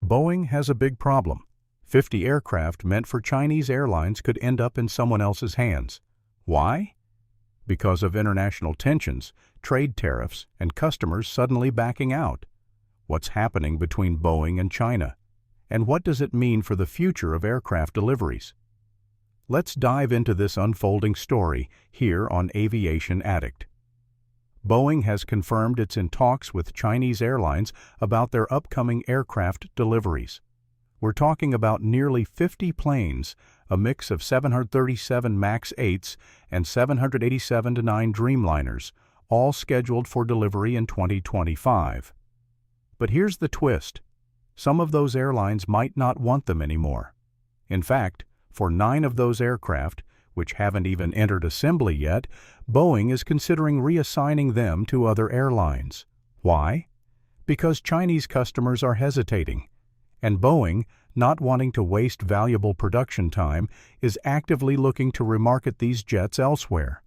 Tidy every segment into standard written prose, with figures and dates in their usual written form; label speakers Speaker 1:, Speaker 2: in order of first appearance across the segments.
Speaker 1: Boeing has a big problem. 50 aircraft meant for Chinese airlines could end up in someone else's hands. Why? Because of international tensions, trade tariffs, and customers suddenly backing out. What's happening between Boeing and China? And what does it mean for the future of aircraft deliveries? Let's dive into this unfolding story here on Aviation Addict. Boeing has confirmed it's in talks with Chinese airlines about their upcoming aircraft deliveries. We're talking about nearly 50 planes, a mix of 737 MAX 8s and 787-9 Dreamliners, all scheduled for delivery in 2025. But here's the twist. Some of those airlines might not want them anymore. In fact, for 9 of those aircraft, which haven't even entered assembly yet, Boeing is considering reassigning them to other airlines. Why? Because Chinese customers are hesitating, and Boeing, not wanting to waste valuable production time, is actively looking to remarket these jets elsewhere.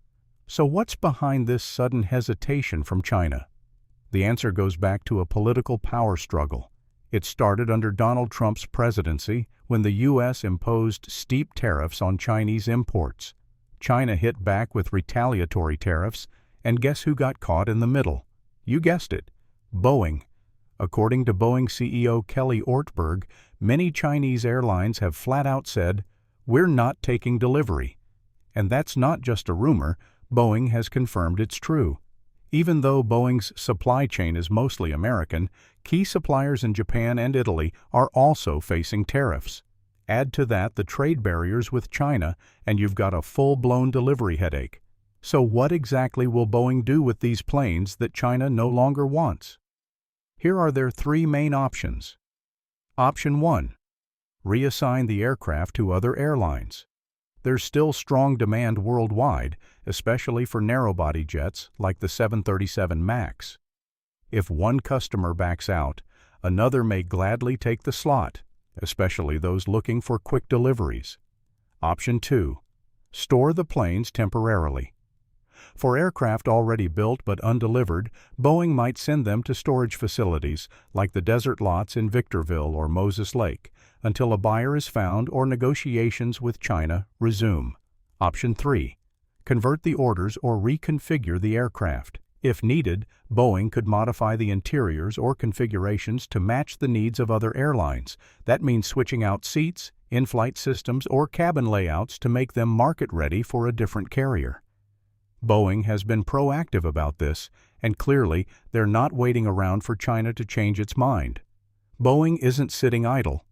Speaker 1: So what's behind this sudden hesitation from China? The answer goes back to a political power struggle. It started under Donald Trump's presidency when the U.S. imposed steep tariffs on Chinese imports. China hit back with retaliatory tariffs, and guess who got caught in the middle? You guessed it, Boeing. According to Boeing CEO Kelly Ortberg, many Chinese airlines have flat out said, "We're not taking delivery." And that's not just a rumor. Boeing has confirmed it's true. Even though Boeing's supply chain is mostly American, key suppliers in Japan and Italy are also facing tariffs. Add to that the trade barriers with China, and you've got a full-blown delivery headache. So what exactly will Boeing do with these planes that China no longer wants? Here are their 3 main options. Option 1. Reassign the aircraft to other airlines. There's still strong demand worldwide, especially for narrow-body jets like the 737 MAX. If one customer backs out, another may gladly take the slot, especially those looking for quick deliveries. Option 2. Store the planes temporarily. For aircraft already built but undelivered, Boeing might send them to storage facilities like the desert lots in Victorville or Moses Lake until a buyer is found or negotiations with China resume. Option 3. Convert the orders or reconfigure the aircraft. If needed, Boeing could modify the interiors or configurations to match the needs of other airlines. That means switching out seats, in-flight systems, or cabin layouts to make them market-ready for a different carrier. Boeing has been proactive about this, and clearly they're not waiting around for China to change its mind. Boeing isn't sitting idle.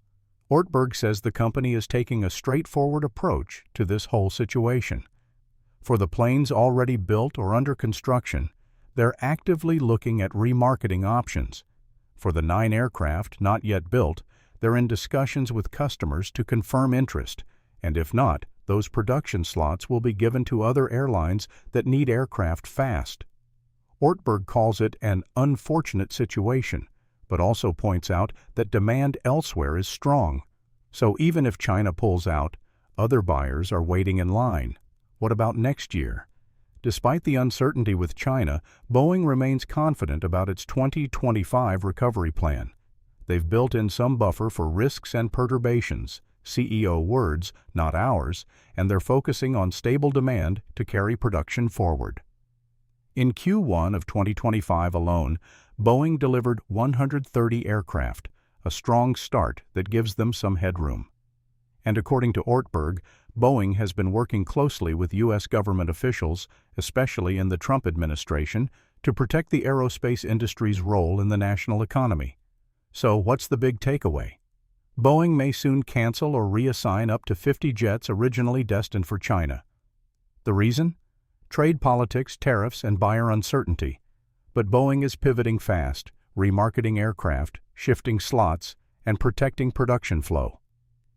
Speaker 1: Ortberg says the company is taking a straightforward approach to this whole situation. For the planes already built or under construction, they're actively looking at remarketing options. For the 9 aircraft not yet built, they're in discussions with customers to confirm interest, and if not, those production slots will be given to other airlines that need aircraft fast. Ortberg calls it an unfortunate situation, but also points out that demand elsewhere is strong. So even if China pulls out, other buyers are waiting in line. What about next year? Despite the uncertainty with China, Boeing remains confident about its 2025 recovery plan. They've built in some buffer for risks and perturbations, CEO words, not ours, and they're focusing on stable demand to carry production forward. In Q1 of 2025 alone, Boeing delivered 130 aircraft, a strong start that gives them some headroom. And according to Ortberg, Boeing has been working closely with U.S. government officials, especially in the Trump administration, to protect the aerospace industry's role in the national economy. So what's the big takeaway? Boeing may soon cancel or reassign up to 50 jets originally destined for China. The reason? Trade politics, tariffs, and buyer uncertainty. But Boeing is pivoting fast, remarketing aircraft, shifting slots, and protecting production flow.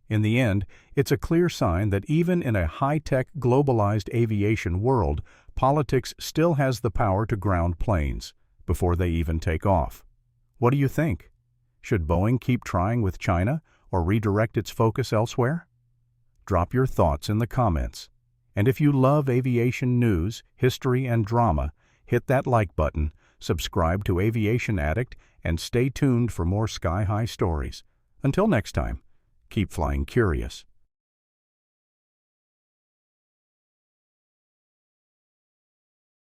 Speaker 1: In the end, it's a clear sign that even in a high-tech, globalized aviation world, politics still has the power to ground planes before they even take off. What do you think? Should Boeing keep trying with China or redirect its focus elsewhere? Drop your thoughts in the comments. And if you love aviation news, history, and drama, hit that like button, subscribe to Aviation Addict, and stay tuned for more sky-high stories. Until next time, keep flying curious.